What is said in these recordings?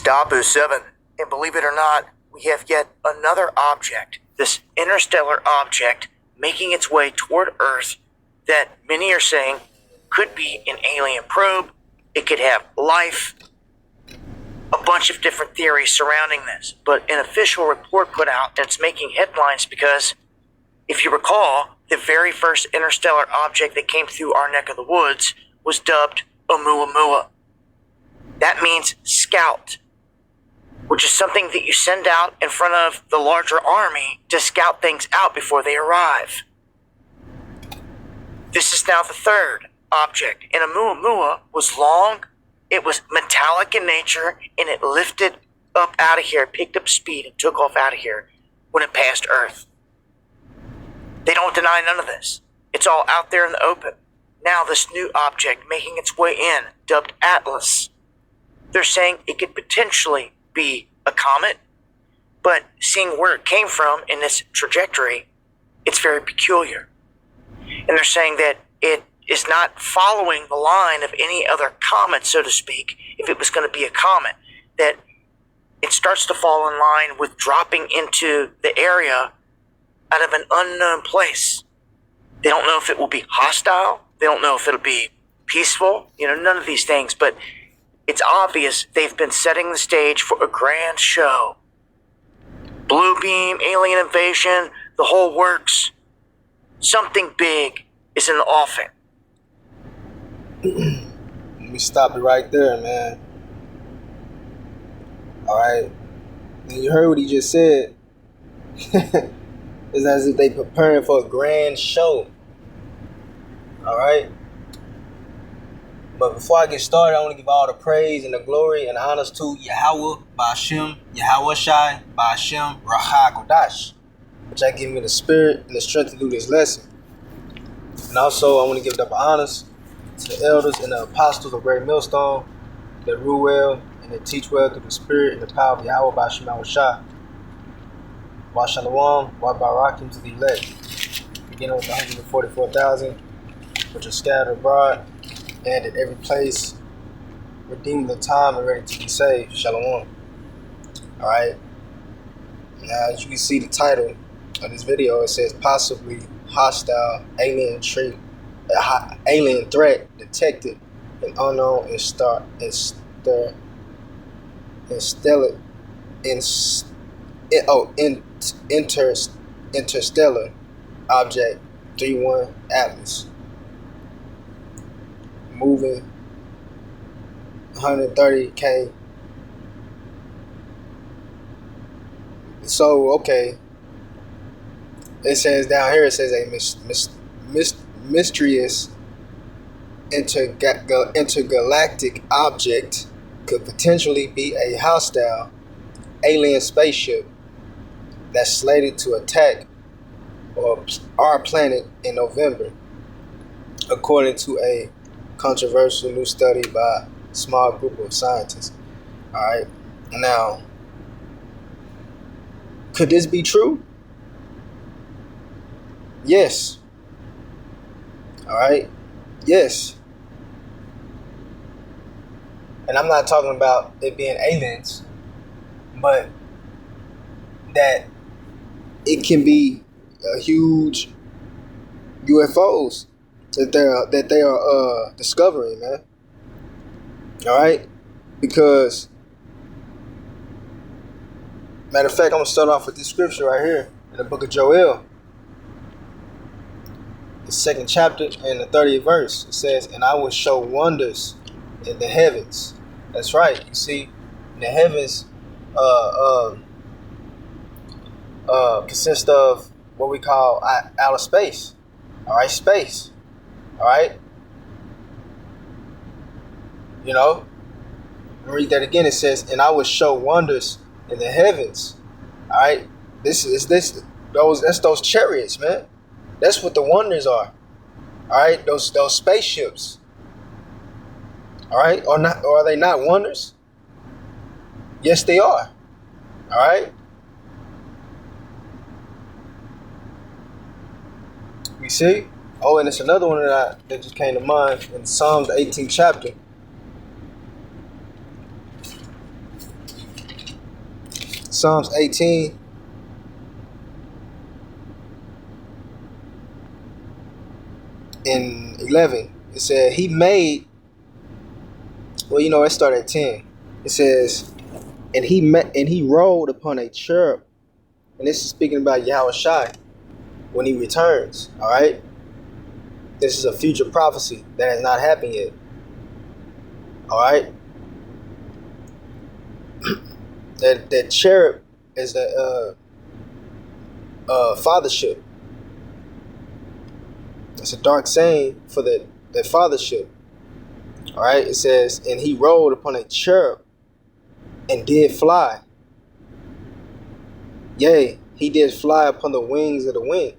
Dabu 7, and believe it or not, we have yet another object, this interstellar object, making its way toward Earth that many are saying could be an alien probe, it could have life, a bunch of different theories surrounding this. But an official report put out, and it's making headlines because, if you recall, the very first interstellar object that came through our neck of the woods was dubbed Oumuamua. That means scout, which is something that you send out in front of the larger army to scout things out before they arrive. This is now the third object, and Oumuamua was long, it was metallic in nature, and it lifted up out of here, picked up speed, and took off out of here when it passed Earth. They don't deny none of this. It's all out there in the open. Now this new object making its way in, dubbed Atlas. They're saying it could potentially be a comet, but seeing where it came from in this trajectory, it's very peculiar. And they're saying that it is not following the line of any other comet, so to speak, if it was going to be a comet, that it starts to fall in line with dropping into the area out of an unknown place. They don't know if it will be hostile. They don't know if it'll be peaceful. None of these things, but it's obvious they've been setting the stage for a grand show. Blue beam, alien invasion, the whole works. Something big is in the offing. Let me stop it right there, man. Alright. You heard what he just said. It's as if they preparing for a grand show. Alright? But before I get started, I want to give all the praise and the glory and the honors to Yahweh, Ba'ashem, Yahweh Shai, Ba'ashem, Raha Kodash, which I give me the spirit and the strength to do this lesson. And also, I want to give the honors to the elders and the apostles of Great Millstone that rule well and that teach well through the spirit and the power of Yahweh, Ba'ashem, Yahweh Shai. Wa Shalom, Wa Barakim to the elect, beginning with the 144,000, which are scattered abroad, and at every place, redeeming the time and ready to be saved. Shalom. Alright. Now, as you can see the title of this video, it says possibly hostile alien threat detected in unknown interstellar object 31 Atlas, moving 130K. So, okay. It says down here, it says a mysterious intergalactic object could potentially be a hostile alien spaceship that's slated to attack our planet in November, according to a controversial new study by a small group of scientists. Alright, now, could this be true? Yes. Alright, yes. And I'm not talking about it being aliens, but that it can be a huge UFOs that they are discovering, man. All right, because matter of fact, I'm gonna start off with this scripture right here in the book of Joel, the 2nd chapter and the 30th verse. It says, "And I will show wonders in the heavens." That's right. You see, in the heavens, consist of what we call outer space. All right, space. All right. Read that again. It says, "And I will show wonders in the heavens." All right. That's those chariots, man. That's what the wonders are. All right. Those spaceships. All right. Or are they not wonders? Yes, they are. All right. You see? Oh, and it's another one that just came to mind in Psalms, the 18th chapter. Psalms 18 and 11. It said he made. Well, it started at 10. It says, and he rode upon a cherub, and this is speaking about Yahweh Shai when he returns. All right, this is a future prophecy that has not happened yet. All right, that cherub is the fathership. It's a dark saying for the fathership. All right, it says, and he rode upon a cherub and did fly. Yea, he did fly upon the wings of the wind.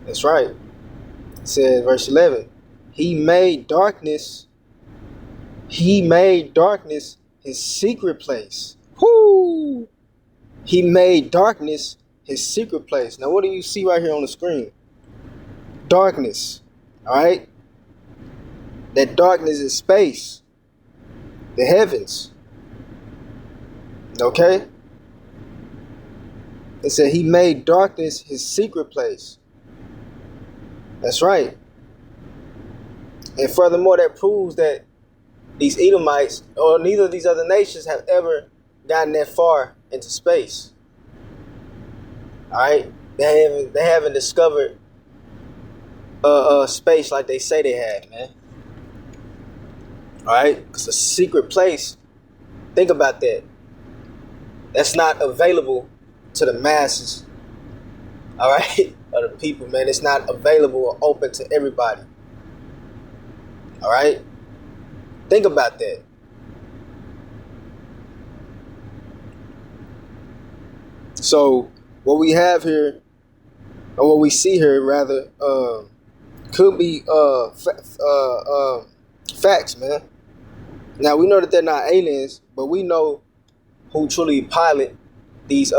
That's right. It says, verse 11, he made darkness his secret place. Whoo! He made darkness his secret place. Now, what do you see right here on the screen? Darkness. All right? That darkness is space. The heavens. Okay? It said he made darkness his secret place. That's right. And furthermore, that proves that these Edomites or neither of these other nations have ever gotten that far into space. All right? They haven't discovered space like they say they had, man. All right? Because a secret place, think about that. That's not available to the masses. All right? Of the people, man. It's not available or open to everybody. All right? Think about that. So what we have here, or what we see here rather, could be facts, man. Now we know that they're not aliens, but we know who truly pilot these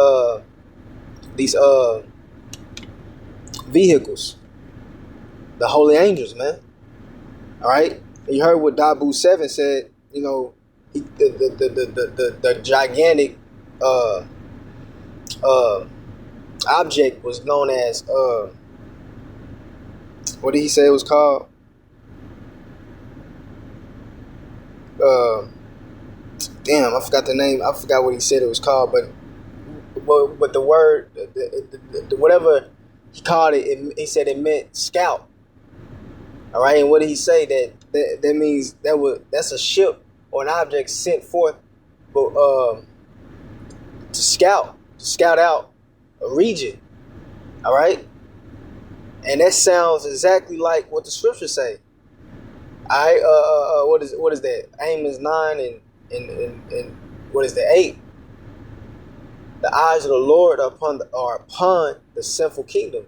vehicles. The holy angels, man. All right. And you heard what Dabu 7 said. The gigantic object was known as what did he say it was called? Damn, I forgot the name. I forgot what he said it was called, but the word, whatever he called it, he said it meant scout. All right, and what did he say? That means that's a ship or an object sent forth, to scout out a region. All right, and that sounds exactly like what the scriptures say. All right, what is that? Amos 9 and what is that? 8. The eyes of the Lord are upon the sinful kingdom.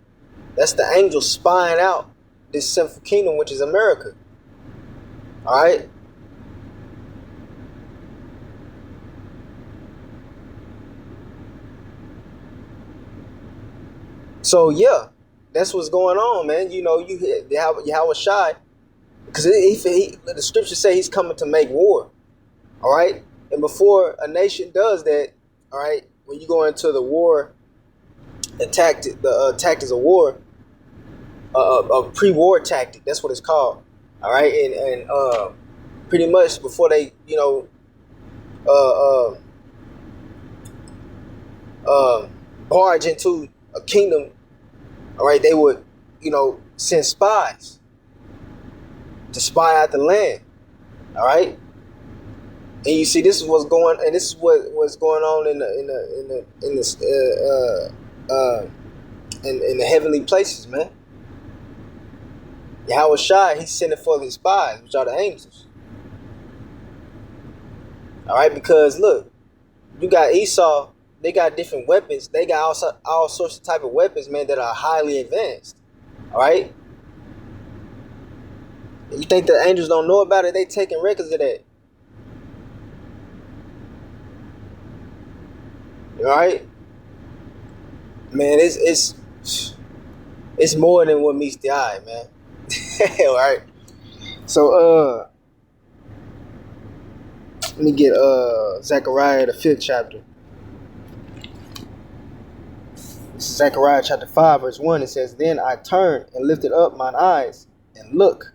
That's the angel spying out this sinful kingdom, which is America. All right. So yeah, that's what's going on, man. You hear Yahweh Shai, because the scriptures say he's coming to make war. All right, and before a nation does that, all right, when you go into the war, the tactics of war, a pre-war tactic. That's what it's called. All right, and pretty much before they, barge into a kingdom, all right, they would, send spies to spy out the land. All right, and you see, this is what's going, and this is what's going on in the heavenly places, man. Yahweh Shai, he's sending for his spies, which are the angels. All right, because look, you got Esau, they got different weapons. They got all sorts of type of weapons, man, that are highly advanced. All right? You think the angels don't know about it? They taking records of that. All right? Man, it's more than what meets the eye, man. All right. So let me get Zechariah the 5th chapter. This is Zechariah chapter 5, verse 1. It says, Then I turned and lifted up mine eyes and looked,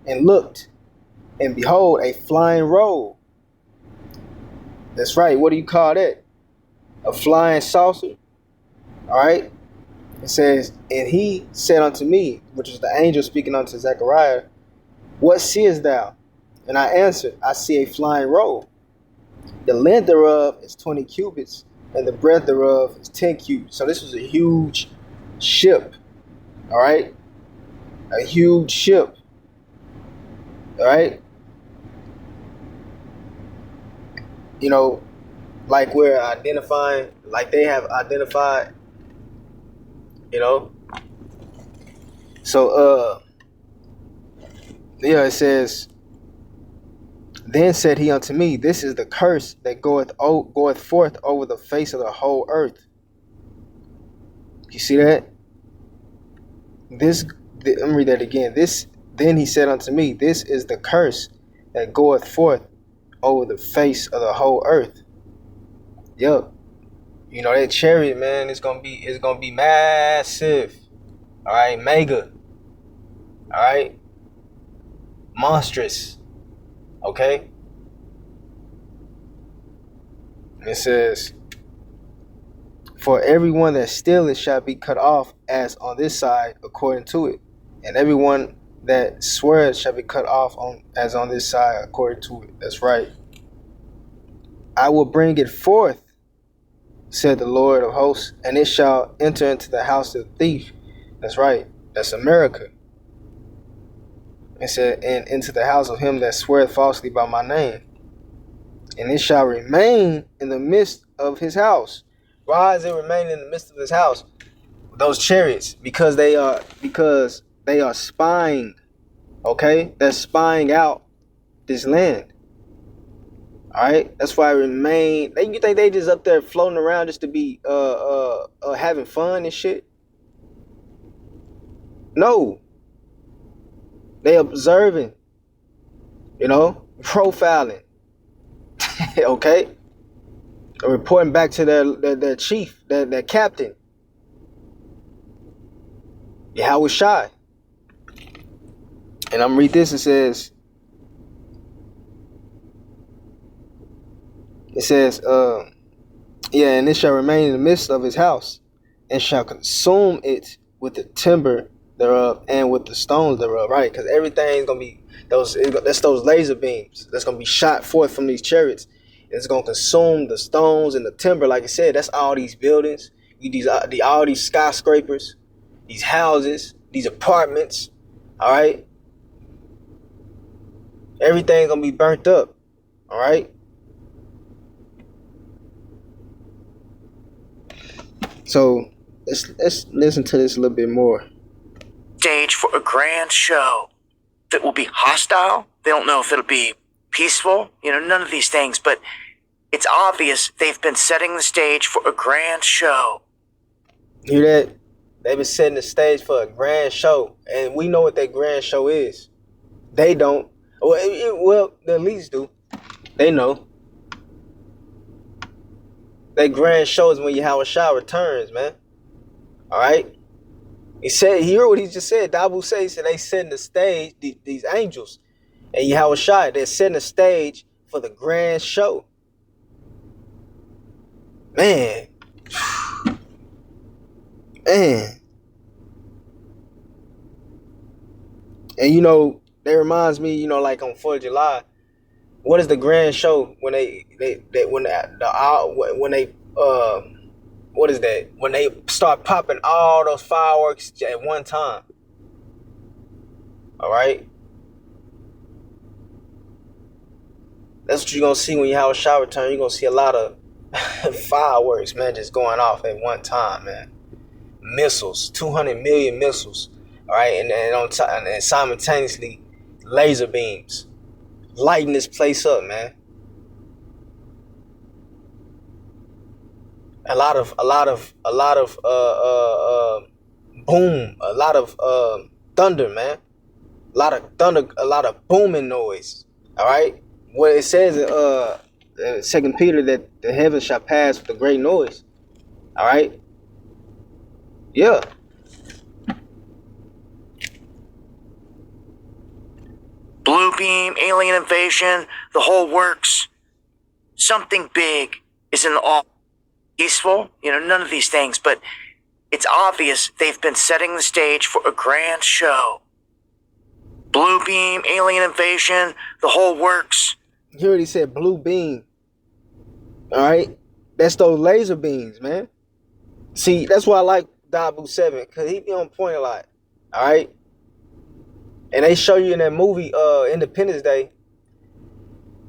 and behold, a flying roll. That's right. What do you call that? A flying saucer. All right. It says, And he said unto me, which is the angel speaking unto Zechariah, What seest thou? And I answered, I see a flying roll. The length thereof is 20 cubits, and the breadth thereof is 10 cubits. So this was a huge ship. All right. A huge ship. All right. You know, like we're identifying, like they have identified, you know. So, it says, Then said he unto me, This is the curse that goeth forth over the face of the whole earth. You see that? Let me read that again. Then he said unto me, This is the curse that goeth forth over the face of the whole earth. Yup. You know that chariot, man, it's gonna be massive. All right, mega. All right, monstrous. Okay. It says, For everyone that stealeth shall be cut off as on this side according to it, and everyone that sweareth shall be cut off as on this side according to it. That's right. I will bring it forth, said the Lord of hosts, and it shall enter into the house of the thief. That's right. That's America. It said, and into the house of him that sweareth falsely by my name. And it shall remain in the midst of his house. Why is it remaining in the midst of his house? Those chariots, because they are spying. Okay? They're spying out this land. Alright? That's why it remain. You think they just up there floating around just to be having fun and shit? No. They observing, profiling, okay, and reporting back to their chief, their captain, Yahweh Shai. And I'm read this. It says, and it shall remain in the midst of his house, and shall consume it with the timber thereof and with the stones thereof, right? Because everything's gonna be those laser beams that's gonna be shot forth from these chariots. It's gonna consume the stones and the timber. Like I said, that's all these buildings, all these skyscrapers, these houses, these apartments. All right, everything's gonna be burnt up. All right. So let's listen to this a little bit more. Stage for a grand show that will be hostile. They don't know if it'll be peaceful, none of these things, but it's obvious they've been setting the stage for a grand show. Hear that? They've been setting the stage for a grand show, and we know what that grand show is. They don't. Well, the elites do. They know. That grand show is when Yahweh Shai returns, man. All right? He heard what he just said. Dabu said they setting the stage, these angels, and Yahweh Shai, they're setting the stage for the grand show. Man. And that reminds me, like on 4th of July, what is the grand show when what is that? When they start popping all those fireworks at one time. All right? That's what you're going to see when you have a shower return. You're going to see a lot of fireworks, man, just going off at one time, man. Missiles, 200 million missiles. All right? And simultaneously, laser beams. Lighting this place up, man. A lot of boom, a lot of thunder, man. A lot of thunder, a lot of booming noise. All right. What it says in 2 Peter that the heavens shall pass with a great noise. All right. Yeah. Blue beam, alien invasion, the whole works. Something big is in the all peaceful, none of these things, but it's obvious they've been setting the stage for a grand show. Blue beam, alien invasion, the whole works. You already said blue beam. Alright? That's those laser beams, man. See, that's why I like Dabu 7, because he be on point a lot. Alright? And they show you in that movie, Independence Day,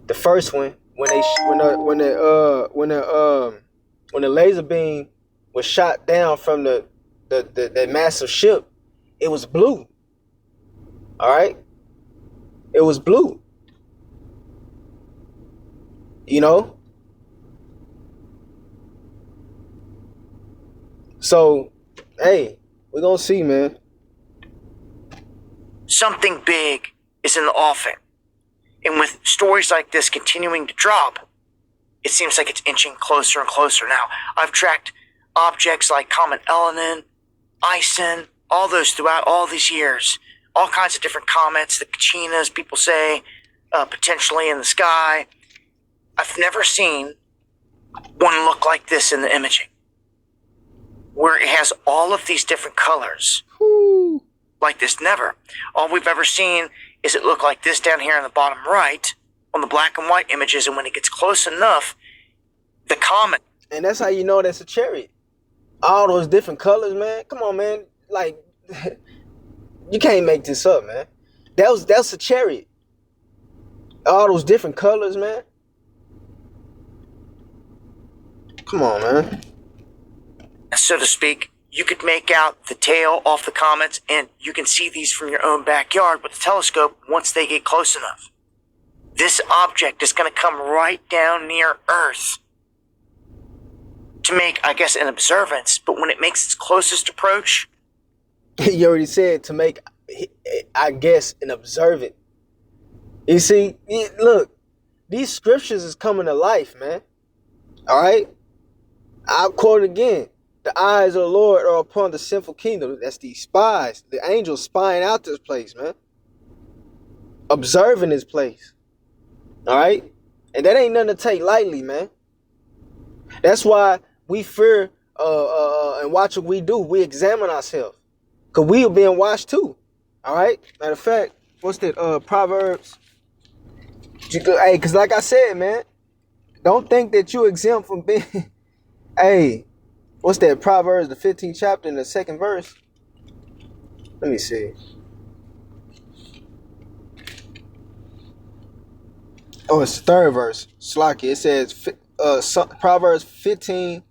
the first one, when the laser beam was shot down from that massive ship, it was blue. All right, it was blue. So, hey, we're gonna see, man. Something big is in the offing. And with stories like this continuing to drop, it seems like it's inching closer and closer. Now, I've tracked objects like Comet Elenin, Ison, all those throughout all these years. All kinds of different comets, the Kachinas, people say, potentially in the sky. I've never seen one look like this in the imaging, where it has all of these different colors. Woo. Like this, never. All we've ever seen is it look like this down here in the bottom right on the black and white images, and when it gets close enough, the comet. And that's how you know that's a chariot. All those different colors, man. Come on, man. Like, you can't make this up, man. That's a chariot. All those different colors, man. Come on, man. So to speak, you could make out the tail off the comets, and you can see these from your own backyard with the telescope once they get close enough. This object is going to come right down near Earth to make, I guess, an observance, but when it makes its closest approach... You already said to make, I guess, an observant. You see, look, these scriptures is coming to life, man. All right? I'll quote it again. The eyes of the Lord are upon the sinful kingdom. That's these spies, the angels spying out this place, man. Observing this place. All right? And that ain't nothing to take lightly, man. That's why we fear and watch what we do. We examine ourselves. Because we are being watched too. All right? Matter of fact, what's that? Proverbs. Hey, because like I said, man, don't think that you exempt from being... Hey, what's that? Proverbs, the 15th chapter, and the 2nd verse. Let me see. Oh, it's the 3rd verse. Slocky. It says, Proverbs 15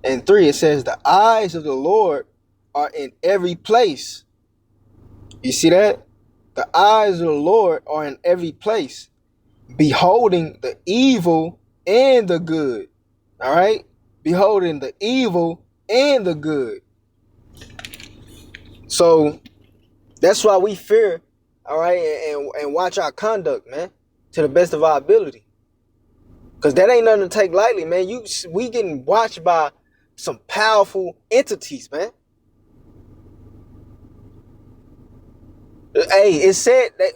and 3. It says, the eyes of the Lord are in every place. You see that? The eyes of the Lord are in every place, beholding the evil and the good. All right? Beholding the evil and the good. So that's why we fear, all right, and watch our conduct, man, to the best of our ability. Because that ain't nothing to take lightly, man. We getting watched by some powerful entities, man. Hey, it said that,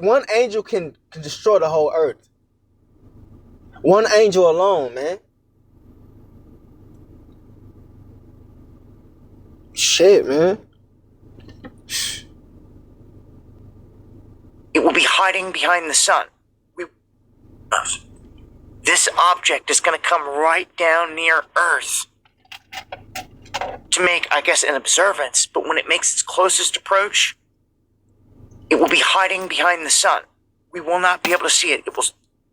one angel can destroy the whole earth. One angel alone, man. Shit, man. It will be hiding behind the sun. This object is going to come right down near Earth to make, I guess, an observance, but when it makes its closest approach, it will be hiding behind the sun. We will not be able to see it. It will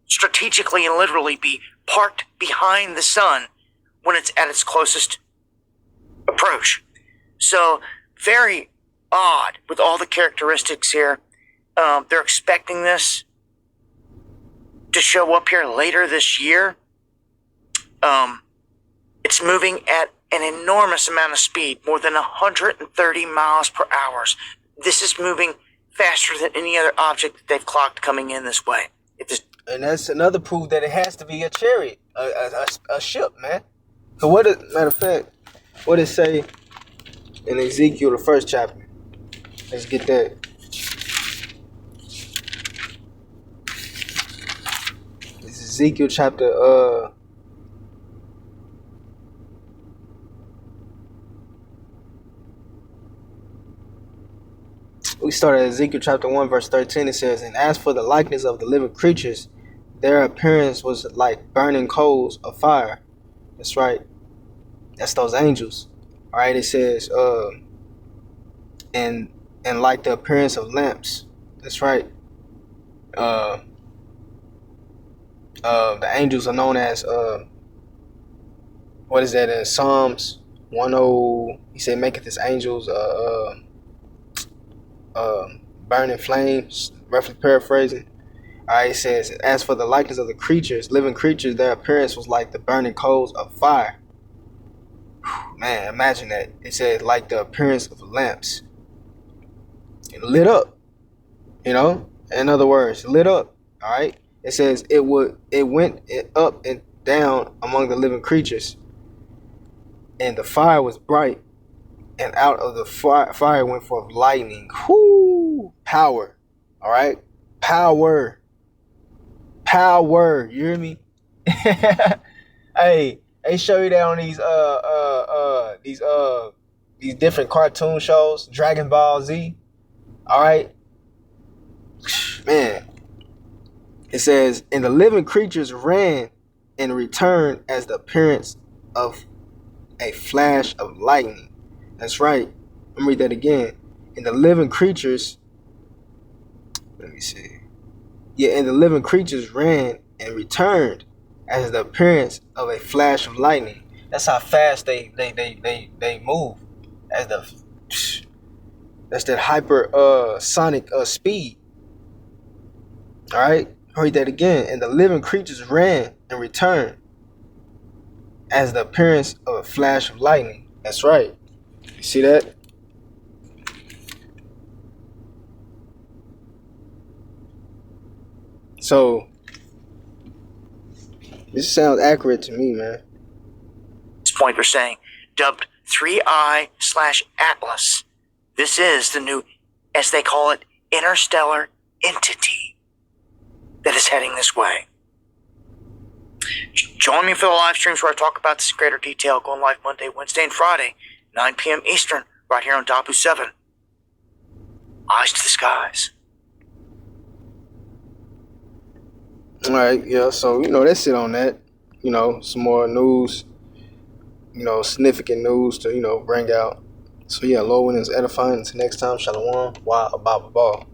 strategically and literally be parked behind the sun when it's at its closest approach. So, very odd with all the characteristics here. They're expecting this to show up here later this year. It's moving at an enormous amount of speed, more than 130 miles per hour. This is moving faster than any other object that they've clocked coming in this way. And that's another proof that it has to be a chariot, a ship, man. So matter of fact, what it say in Ezekiel, the first chapter. Let's get that. It's Ezekiel chapter we start at Ezekiel chapter 1 verse 13. It says, "And as for the likeness of the living creatures, their appearance was like burning coals of fire." That's right. That's those angels. All right. It says, and like the appearance of lamps. That's right. The angels are known as what is that in Psalms 10? He said, "Maketh his angels burning flames," roughly paraphrasing. All right, it says, "As for the likeness of the creatures, living creatures, their appearance was like the burning coals of fire." Man, imagine that. It said, like the appearance of lamps. It lit up, you know? In other words, lit up, all right? It says, it went up and down among the living creatures, and the fire was bright, and out of the fire went forth lightning. Whoo! Power, all right? Power. You hear me? Hey, they show you that on these different cartoon shows, Dragon Ball Z. All right, man. It says, "And the living creatures ran and returned as the appearance of a flash of lightning." That's right. Let me read that again. And the living creatures, let me see. Yeah, and the living creatures ran and returned as the appearance of a flash of lightning. That's how fast they move. That's that hyper sonic speed. All right, read that again. And the living creatures ran and returned as the appearance of a flash of lightning. That's right. You see that? So this sounds accurate to me, man. This point they're saying, dubbed 3I/Atlas. This is the new, as they call it, interstellar entity that is heading this way. Join me for the live streams where I talk about this in greater detail, going live Monday, Wednesday, and Friday, 9 p.m. Eastern, right here on Dabu 7. Eyes to the skies. All right, yeah, so, that's it on that. Some more news, significant news to, bring out. So, yeah, Lord willing is edifying. Until next time, Shalom, wa ababa.